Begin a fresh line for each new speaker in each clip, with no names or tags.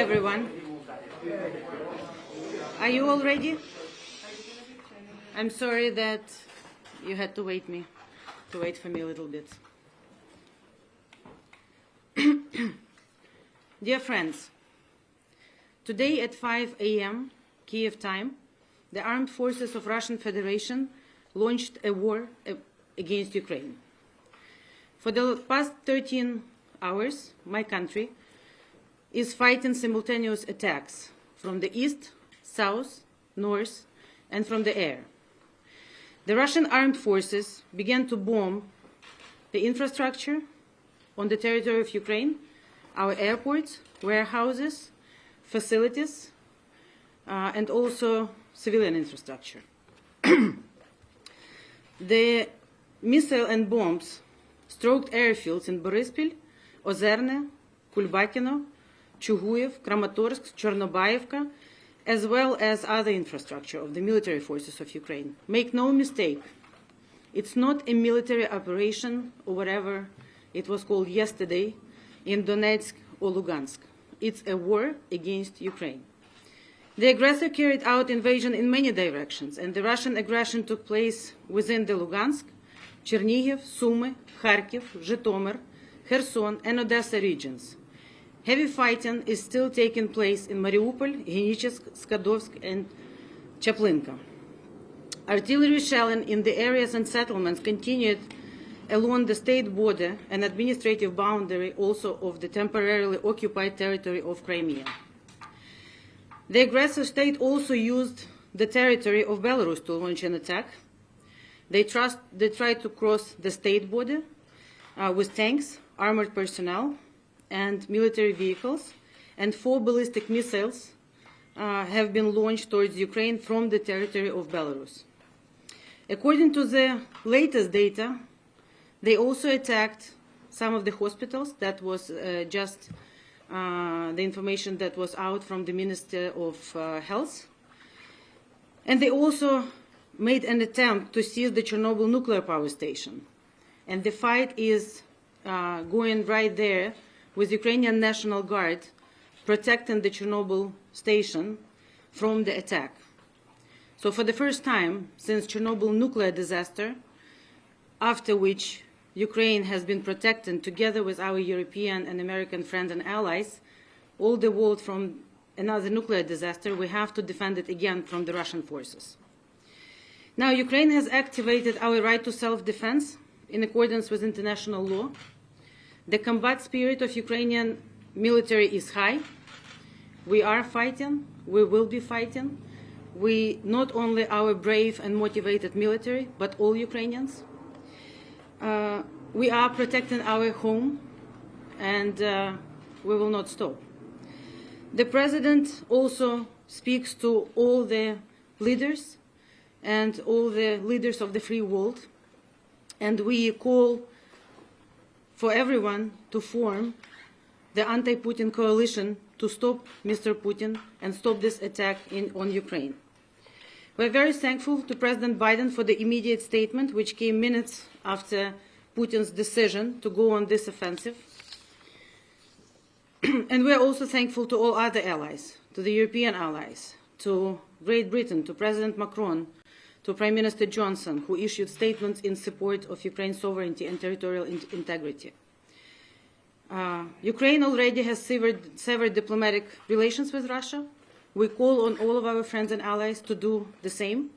everyone. Are you all ready? I'm sorry that you had to wait for me a little bit. Dear friends, today at 5 a.m. Kiev time, the armed forces of Russian Federation launched a war against Ukraine. For the past 13 hours, my country is fighting simultaneous attacks from the east, south, north, and from the air. The Russian armed forces began to bomb the infrastructure on the territory of Ukraine, our airports, warehouses, facilities, and also civilian infrastructure. The missile and bombs struck airfields in Boryspil, Ozerne, Kulbakino, Chuguyev, Kramatorsk, Chornobayevka, as well as other infrastructure of the military forces of Ukraine. Make no mistake, it's not a military operation or whatever it was called yesterday in Donetsk or Lugansk. It's a war against Ukraine. The aggressor carried out invasion in many directions, and the Russian aggression took place within the Lugansk, Chernihiv, Sumy, Kharkiv, Zhytomyr, Kherson, and Odessa regions. Heavy fighting is still taking place in Mariupol, Henichesk, Skadovsk, and Chaplinka. Artillery shelling in the areas and settlements continued along the state border and administrative boundary also of the temporarily occupied territory of Crimea. The aggressor state also used the territory of Belarus to launch an attack. They tried to cross the state border with tanks, armored personnel, and military vehicles, and 4 ballistic missiles have been launched towards Ukraine from the territory of Belarus. According to the latest data, they also attacked some of the hospitals. That was just the information that was out from the Minister of Health. And they also made an attempt to seize the Chernobyl nuclear power station. And the fight is going right there with Ukrainian National Guard protecting the Chernobyl station from the attack. So for the first time since Chernobyl nuclear disaster, after which Ukraine has been protected together with our European and American friends and allies, all the world from another nuclear disaster, we have to defend it again from the Russian forces. Now, Ukraine has activated our right to self-defense in accordance with international law. The combat spirit of Ukrainian military is high. We are fighting. We will be fighting. We, not only our brave and motivated military, but all Ukrainians. We are protecting our home, and we will not stop. The President also speaks to all the leaders and all the leaders of the free world, and we call for everyone to form the anti-Putin coalition to stop Mr. Putin and stop this attack on Ukraine. We're very thankful to President Biden for the immediate statement, which came minutes after Putin's decision to go on this offensive. And we're also thankful to all other allies, to the European allies, to Great Britain, to President Macron, to Prime Minister Johnson, who issued statements in support of Ukraine's sovereignty and territorial integrity. Ukraine already has severed diplomatic relations with Russia. We call on all of our friends and allies to do the same.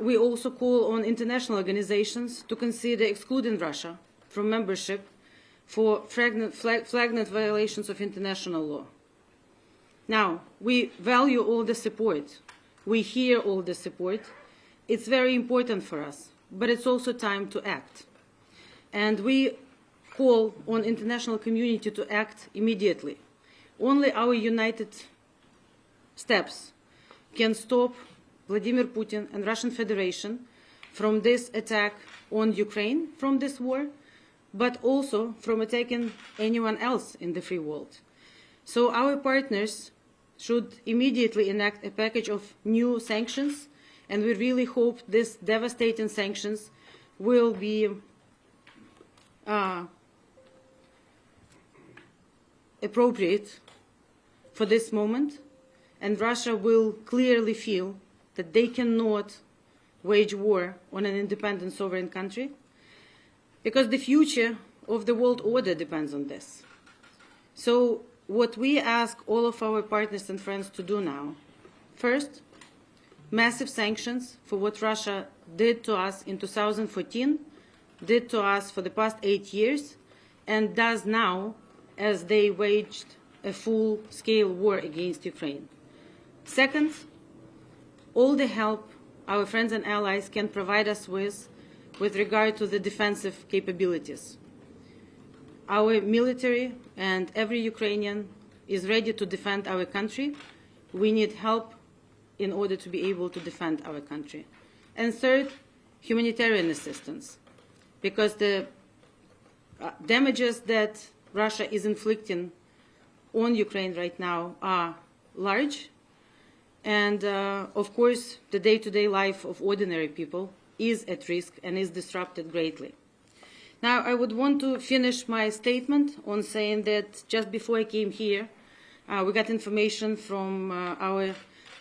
We also call on international organizations to consider excluding Russia from membership for flagrant violations of international law. Now, we value all the support. We hear all the support. It's very important for us, but it's also time to act. And we call on international community to act immediately. Only our united steps can stop Vladimir Putin and Russian Federation from this attack on Ukraine, from this war, but also from attacking anyone else in the free world. So our partners should immediately enact a package of new sanctions, and we really hope these devastating sanctions will be appropriate for this moment, and Russia will clearly feel that they cannot wage war on an independent sovereign country, because the future of the world order depends on this. So what we ask all of our partners and friends to do now, first, massive sanctions for what Russia did to us in 2014, did to us for the past 8 years, and does now as they waged a full-scale war against Ukraine. Second, all the help our friends and allies can provide us with regard to the defensive capabilities. Our military and every Ukrainian is ready to defend our country. We need help in order to be able to defend our country. And third, humanitarian assistance, because the damages that Russia is inflicting on Ukraine right now are large, and of course the day-to-day life of ordinary people is at risk and is disrupted greatly. Now I would want to finish my statement on saying that just before I came here, we got information from our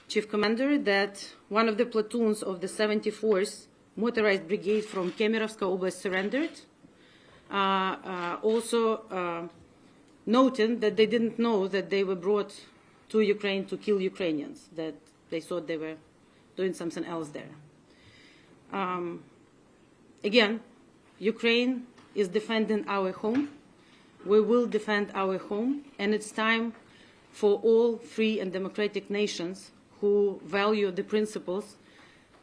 chief commander that one of the platoons of the 74th motorized brigade from Kemerovska Oblast surrendered, also noting that they didn't know that they were brought to Ukraine to kill Ukrainians, that they thought they were doing something else there. Again, Ukraine is defending our home. We will defend our home, and it's time for all free and democratic nations who value the principles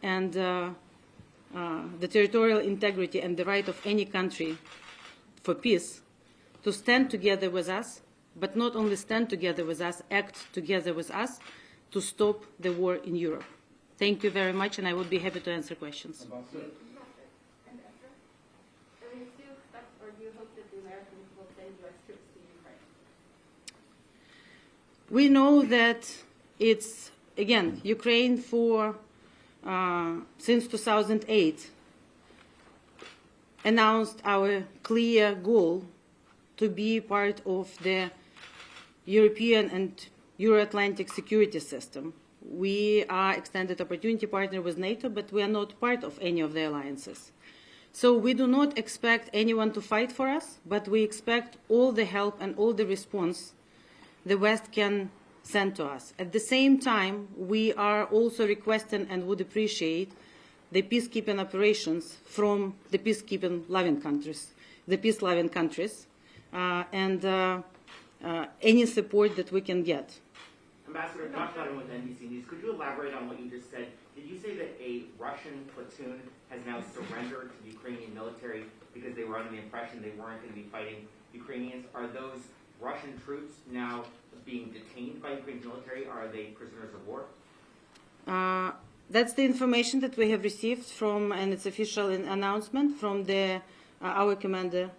and the territorial integrity and the right of any country for peace to stand together with us, but not only stand together with us, act together with us to stop the war in Europe. Thank you very much, and I would be happy to answer questions. We know that it's, again, Ukraine for, since 2008, announced our clear goal to be part of the European and Euro-Atlantic security system. We are extended opportunity partner with Nato, but we are not part of any of the alliances. So we do not expect anyone to fight for us, but we expect all the help and all the response the West can send to us. At the same time, we are also requesting and would appreciate the peacekeeping operations from the peacekeeping-loving countries, the peace-loving countries, and any support that we can get.
Ambassador, Josh Levin with NBC News. Could you elaborate on what you just said? Did you say that a Russian platoon has now surrendered to the Ukrainian military because they were under the impression they weren't going to be fighting Ukrainians? Are those Russian troops now being detained by Ukraine's military? Are they prisoners of war?
That's the information that we have received from, and it's official announcement from the our commander,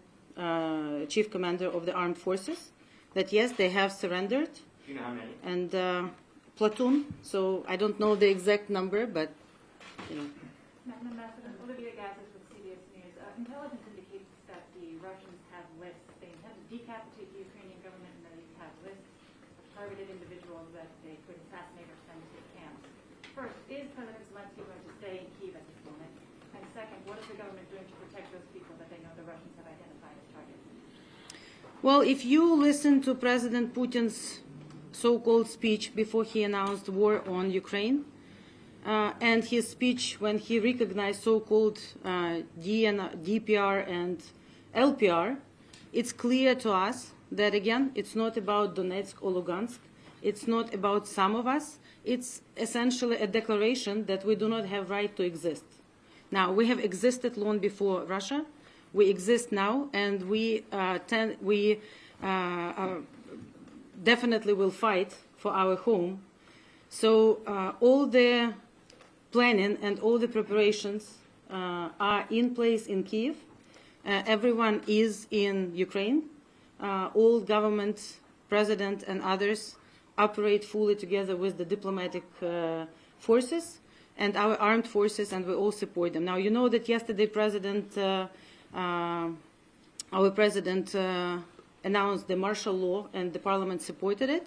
chief commander of the armed forces, that yes, they have surrendered.
Do you know how many?
And platoon. So I don't know the exact number, but you know.
Olivia Gazis with CBS News. Intelligence indicates that the Russians have lists. They intend to decapitate the Ukrainian government, and they have lists of targeted individuals that they could assassinate or send to camps. First, is President Zelensky going to stay in Kyiv at this moment? And second, what is the government doing to protect those people that they know the Russians have identified as targets?
Well, if you listen to President Putin's so-called speech before he announced war on Ukraine, and his speech when he recognized so-called DPR and LPR, it's clear to us that, again, it's not about Donetsk or Lugansk. It's not about some of us. It's essentially a declaration that we do not have right to exist. Now, we have existed long before Russia. We exist now, and we definitely will fight for our home. So all the planning and all the preparations are in place in Kyiv. Everyone is in Ukraine. All government, president and others operate fully together with the diplomatic forces and our armed forces, and we all support them. Now, you know that yesterday our president announced the martial law, and the parliament supported it.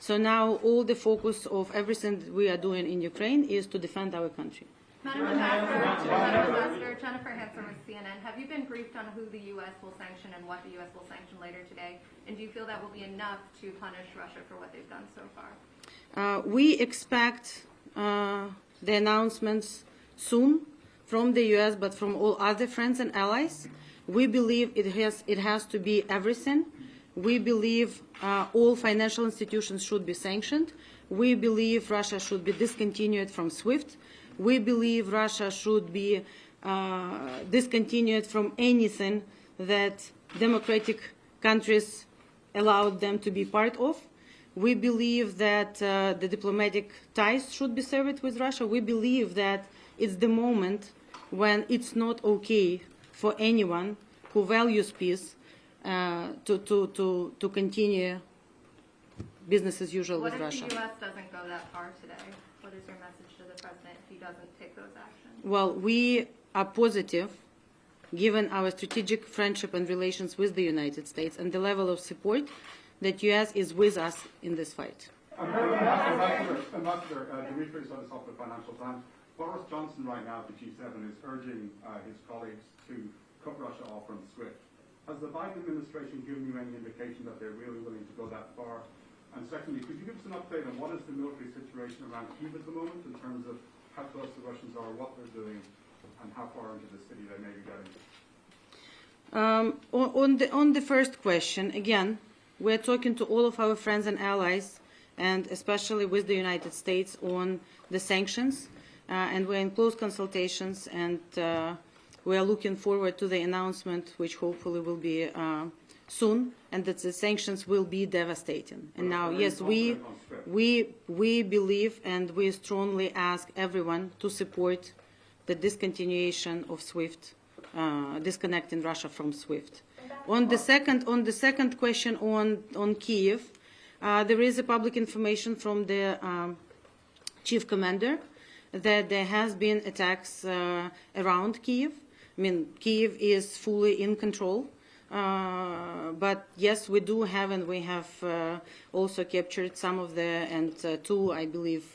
So now all the focus of everything that we are doing in Ukraine is to defend our country.
Madam Ambassador, Jennifer Hansen with CNN. Have you been briefed on who the U.S. will sanction and what the U.S. will sanction later today? And do you feel that will be enough to punish Russia for what they've done so far?
We expect the announcements soon from the U.S., but from all other friends and allies. We believe it has to be everything. We believe all financial institutions should be sanctioned. We believe Russia should be discontinued from SWIFT. We believe Russia should be discontinued from anything that democratic countries allowed them to be part of. We believe that the diplomatic ties should be severed with Russia. We believe that it's the moment when it's not okay for anyone who values peace to continue business as usual with Russia.
What if the U.S. doesn't go that far today? What is your message to the president if he doesn't take those actions?
Well, we are positive, given our strategic friendship and relations with the United States and the level of support, that U.S. is with us in this fight.
Ambassador Dmitry said this off the Financial Times. Boris Johnson right now at the G7 is urging his colleagues to cut Russia off from SWIFT. Has the Biden administration given you any indication that they're really willing to go that far? And secondly, could you give us an update on what is the military situation around Kyiv at the moment in terms of how close the Russians are, what they're doing, and how far into the city they may be getting?
On the first question, again, we're talking to all of our friends and allies, and especially with the United States, on the sanctions, and we're in close consultations, and we are looking forward to the announcement, which hopefully will be soon, and that the sanctions will be devastating. And now, yes, we believe and we strongly ask everyone to support the discontinuation of SWIFT, disconnecting Russia from SWIFT. On the second question on Kyiv, there is a public information from the chief commander that there has been attacks around Kyiv. I mean, Kyiv is fully in control. But yes, we do have, and we have also captured some of the, and two, I believe,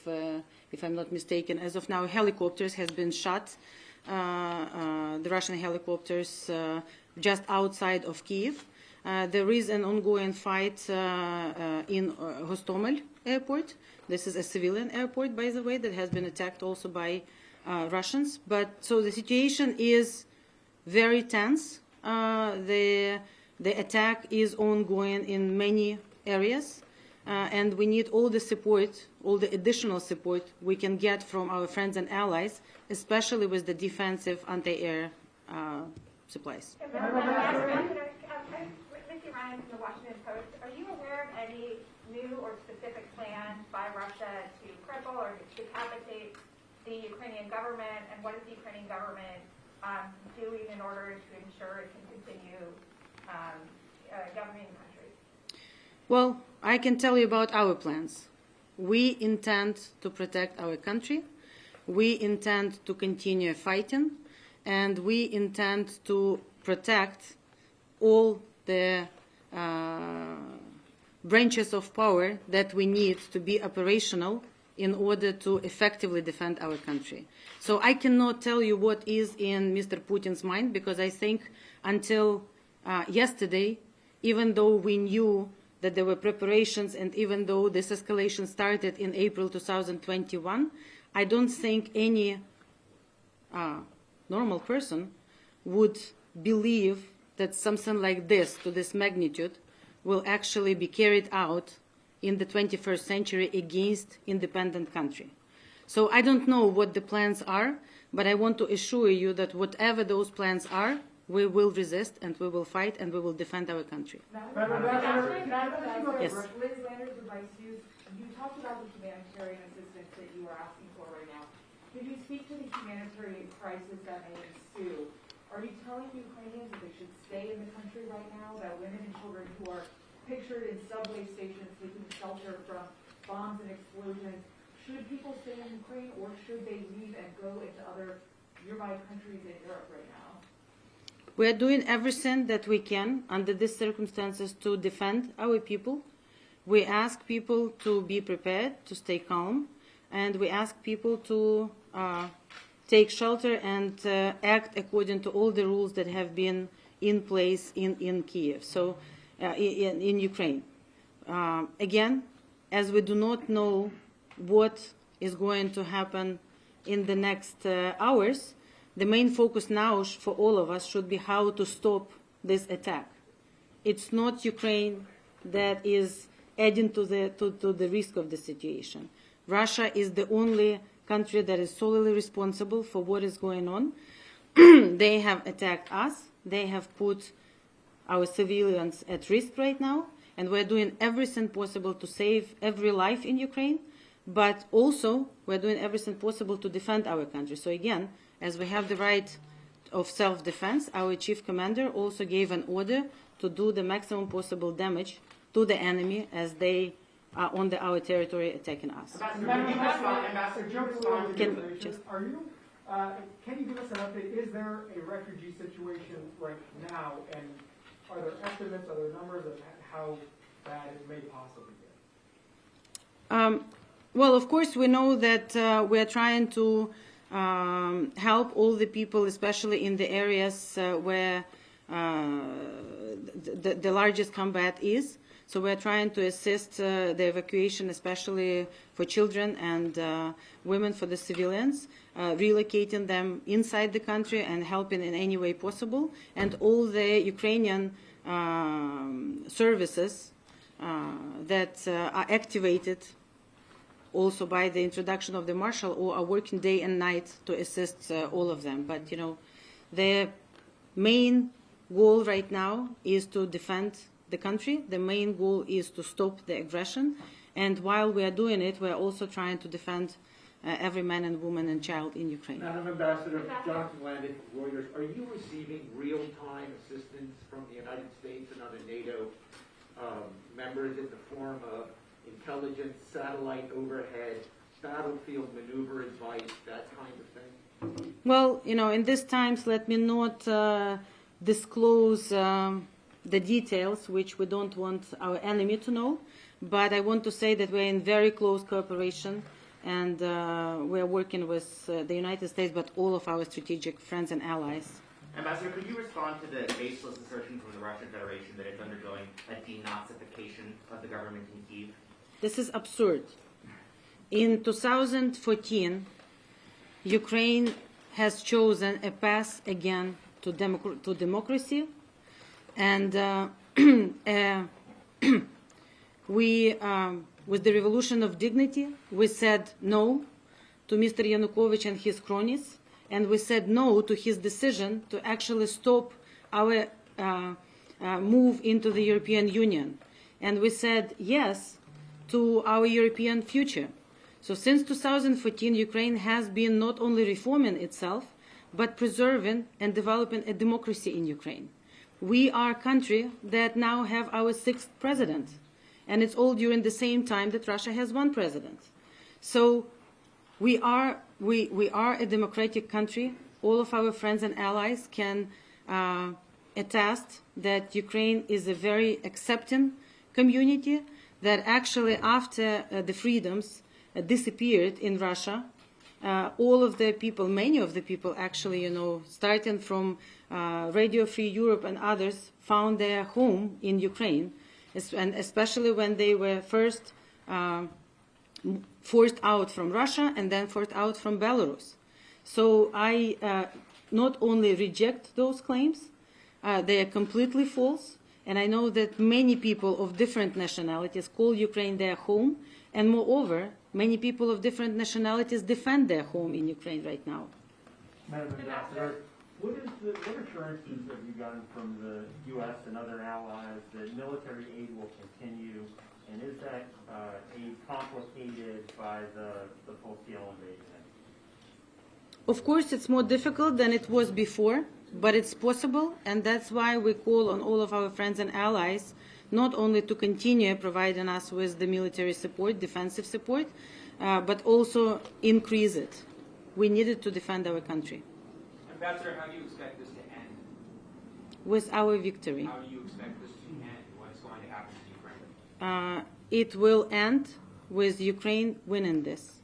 if I'm not mistaken, as of now, helicopters has been shot, the Russian helicopters just outside of Kyiv. There is an ongoing fight in Hostomel airport. This is a civilian airport, by the way, that has been attacked also by Russians. But so the situation is very tense. The attack is ongoing in many areas, and we need all the support, all the additional support we can get from our friends and allies, especially with the defensive anti-air supplies.
Missy Ryan from the Washington Post. Are you aware of any new or specific plans by Russia to cripple or to decapitate the Ukrainian government, and what is the Ukrainian government doing in order to ensure it can continue governing the country?
Well, I can tell you about our plans. We intend to protect our country. We intend to continue fighting, and we intend to protect all the branches of power that we need to be operational in order to effectively defend our country. So I cannot tell you what is in Mr. Putin's mind, because I think until yesterday, even though we knew that there were preparations and even though this escalation started in April 2021, I don't think any normal person would believe that something like this, to this magnitude, will actually be carried out in the 21st century against independent country. So I don't know what the plans are, but I want to assure you that whatever those plans are, we will resist and we will fight and we will defend our country. Yes.
Liz Landers with Vice News. You talked about the humanitarian assistance that you are asking for right now. Could you speak to the humanitarian crisis that may ensue? Are you telling Ukrainians that they should stay in the country right now, that women and children who are pictured in subway stations taking shelter from bombs and explosions, should people stay in Ukraine or should they leave and go into other nearby countries in Europe right now?
We are doing everything that we can under these circumstances to defend our people. we ask people to be prepared, to stay calm, and we ask people to take shelter and act according to all the rules that have been in place in Kiev, so in Ukraine. Again, as we do not know what is going to happen in the next hours, the main focus now for all of us should be how to stop this attack. It's not Ukraine that is adding to the risk of the situation. Russia is the only country that is solely responsible for what is going on. They have attacked us. They have put our civilians at risk right now, and we're doing everything possible to save every life in Ukraine, but also we're doing everything possible to defend our country. So again, as we have the right of self-defense, our chief commander also gave an order to do the maximum possible damage to the enemy as they are on our territory attacking us.
Ambassador,
Can you give us an update? Is there a refugee situation right now, and are there estimates, are there numbers of how bad it may possibly get?
Well, of course, we know that we are trying to help all the people, especially in the areas where the largest combat is. So we're trying to assist the evacuation, especially for children and women, for the civilians, relocating them inside the country and helping in any way possible. And all the Ukrainian services that are activated also by the introduction of the marshal or are working day and night to assist all of them. But, you know, their main goal right now is to defend the country. The main goal is to stop the aggression. And while we are doing it, we are also trying to defend every man and woman and child in Ukraine.
Madam Ambassador, Jonathan Landon, Reuters, are you receiving real-time assistance from the United States and other NATO members in the form of intelligence, satellite overhead, battlefield maneuver advice, that kind of thing?
Well, you know, in these times, let me not disclose the details, which we don't want our enemy to know. But I want to say that we're in very close cooperation, and we're working with the United States, but all of our strategic friends and allies.
Ambassador, could you respond to the baseless assertion from the Russian Federation that it's undergoing a denazification of the government in Kyiv?
This is absurd. In 2014, Ukraine has chosen a path again to democracy, and we, with the Revolution of Dignity, we said no to Mr. Yanukovych and his cronies, and we said no to his decision to actually stop our move into the European Union. And we said yes to our European future. So since 2014, Ukraine has been not only reforming itself, but preserving and developing a democracy in Ukraine. We are a country that now have our 6th president, and it's all during the same time that Russia has 1 president. So we are a democratic country. All of our friends and allies can attest that Ukraine is a very accepting community, that actually after the freedoms disappeared in Russia, all of the people, many of the people actually, you know, starting from Radio Free Europe and others, found their home in Ukraine, and especially when they were first forced out from Russia and then forced out from Belarus. So I not only reject those claims, they are completely false, and I know that many people of different nationalities call Ukraine their home, and moreover, many people of different nationalities defend their home in Ukraine right now.
Madam Ambassador, what assurances have you gotten from the U.S. and other allies that military aid will continue, and is that aid complicated by the full-scale invasion?
Of course, it's more difficult than it was before, but it's possible, and that's why we call on all of our friends and allies not only to continue providing us with the military support, defensive support, but also increase it. We need it to defend our country.
Ambassador, how do you expect this to end?
With our victory.
How do you expect this to end? What's going to happen to Ukraine?
it will end with Ukraine winning this.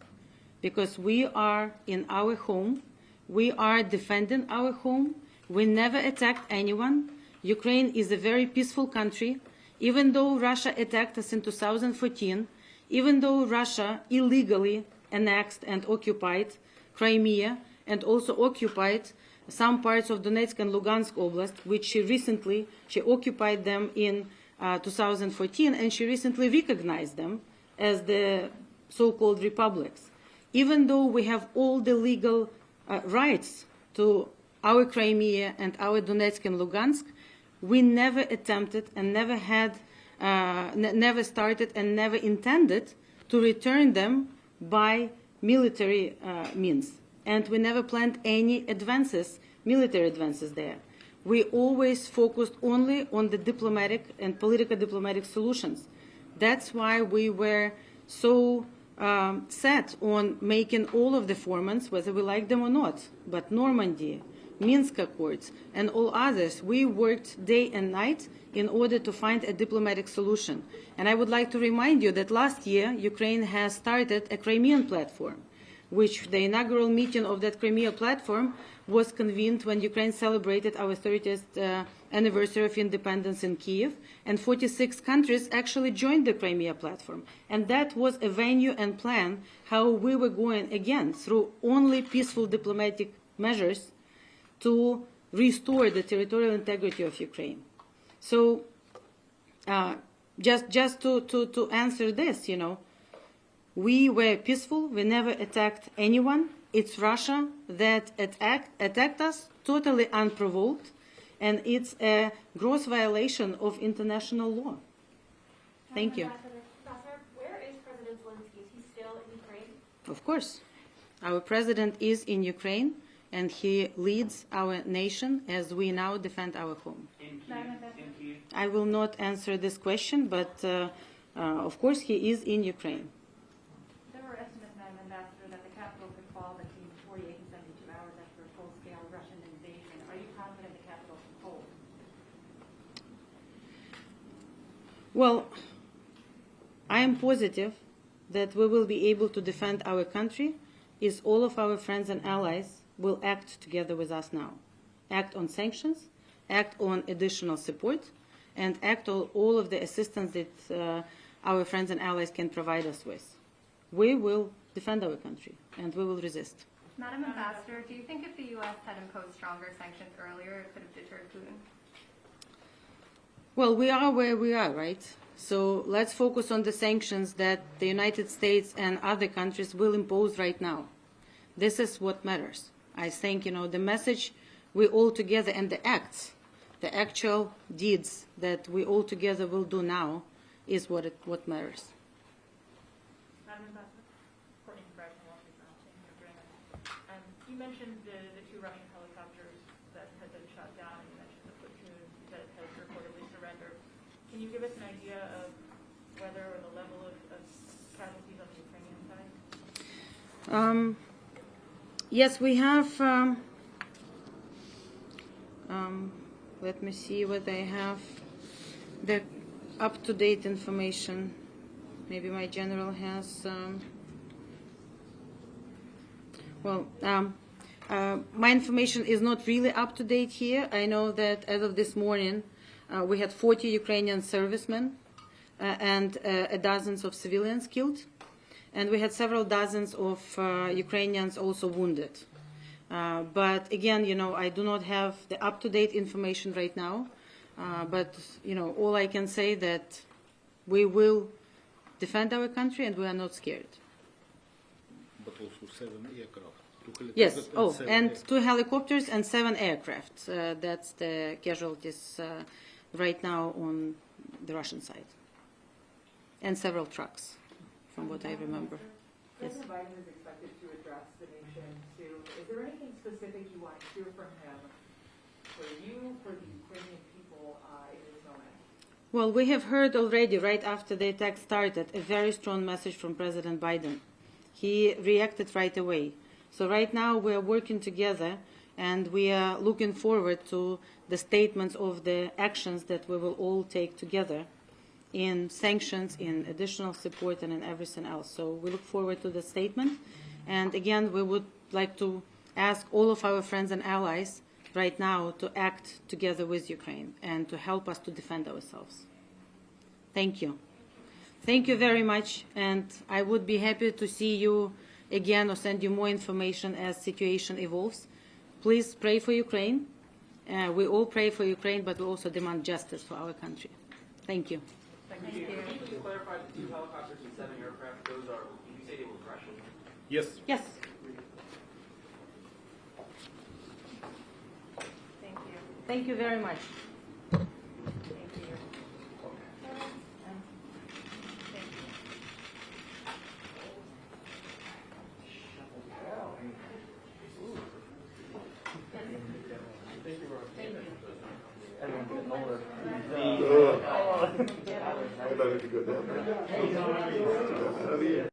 Because we are in our home, we are defending our home, we never attacked anyone. Ukraine is a very peaceful country. Even though Russia attacked us in 2014, even though Russia illegally annexed and occupied Crimea and also occupied some parts of Donetsk and Lugansk Oblast, which she occupied them in 2014, and she recently recognized them as the so-called republics. Even though we have all the legal rights to our Crimea and our Donetsk and Lugansk, we never attempted and never had, never started and never intended to return them by military means. And we never planned any advances, military advances there. We always focused only on the diplomatic and political diplomatic solutions. That's why we were so set on making all of the formats, whether we like them or not. But Normandy, Minsk Accords, and all others, we worked day and night in order to find a diplomatic solution. And I would like to remind you that last year, Ukraine has started a Crimean platform, which the inaugural meeting of that Crimea platform was convened when Ukraine celebrated our 30th anniversary of independence in Kiev, and 46 countries actually joined the Crimea platform. And that was a venue and plan how we were going, again, through only peaceful diplomatic measures to restore the territorial integrity of Ukraine. So just to answer this, you know, we were peaceful, we never attacked anyone. It's Russia that attacked us totally unprovoked, and it's a gross violation of international law. Thank you.
Ambassador, where is President Zelensky? Is he still in Ukraine?
Of course. Our president is in Ukraine, and he leads our nation as we now defend our home.
In Kyiv?
I will not answer this question, but of course he is in Ukraine.
There were estimates, Madam Ambassador, that the capital could fall between 48 and 72 hours after a full-scale Russian invasion. Are you confident the capital can hold?
Well, I am positive that we will be able to defend our country if all of our friends and allies will act together with us now. Act on sanctions, act on additional support, and act on all of the assistance that our friends and allies can provide us with. We will defend our country, and we will resist.
Madam Ambassador, do you think if the U.S. had imposed stronger sanctions earlier, it could have deterred Putin?
Well, we are where we are, right? So let's focus on the sanctions that the United States and other countries will impose right now. This is what matters. I think, you know, the message we all together and the acts, the actual deeds that we all together will do now is what matters.
Madam Ambassador? You mentioned the two Russian helicopters that had been shot down, and you mentioned the platoon that has reportedly surrendered. Can you give us an idea of whether or the level of casualties on the Ukrainian side?
Yes, we have. Let me see what I have. The up-to-date information. Maybe my general has. My information is not really up to date here. I know that as of this morning, we had 40 Ukrainian servicemen and dozens of civilians killed, and we had several dozens of Ukrainians also wounded. But again, you know, I do not have the up-to-date information right now. But you know, all I can say that we will defend our country, and we are not scared.
But also 7 aircraft.
Yes. Oh, and 2 helicopters and 7 aircraft. That's the casualties right now on the Russian side, and several trucks, from what I remember. Yes.
President Biden is expected to address the nation soon. Is there anything specific you want to hear from him, for you, for the Ukrainian people in this moment?
Well, we have heard already, right after the attack started, a very strong message from President Biden. He reacted right away. So right now we are working together, and we are looking forward to the statements of the actions that we will all take together in sanctions, in additional support, and in everything else. So we look forward to the statement. And again, we would like to ask all of our friends and allies right now to act together with Ukraine and to help us to defend ourselves. Thank you. Thank you very much, and I would be happy to see you again or send you more information as situation evolves. Please pray for Ukraine. We all pray for Ukraine, but we also demand justice for our country. Thank you.
Can you please clarify the 2 helicopters and 7 aircraft? Those are, did you say they were Russian?
Yes.
Yes.
Thank you.
Thank you very much.
Thank you.
Everyone's getting older.
I better go down there.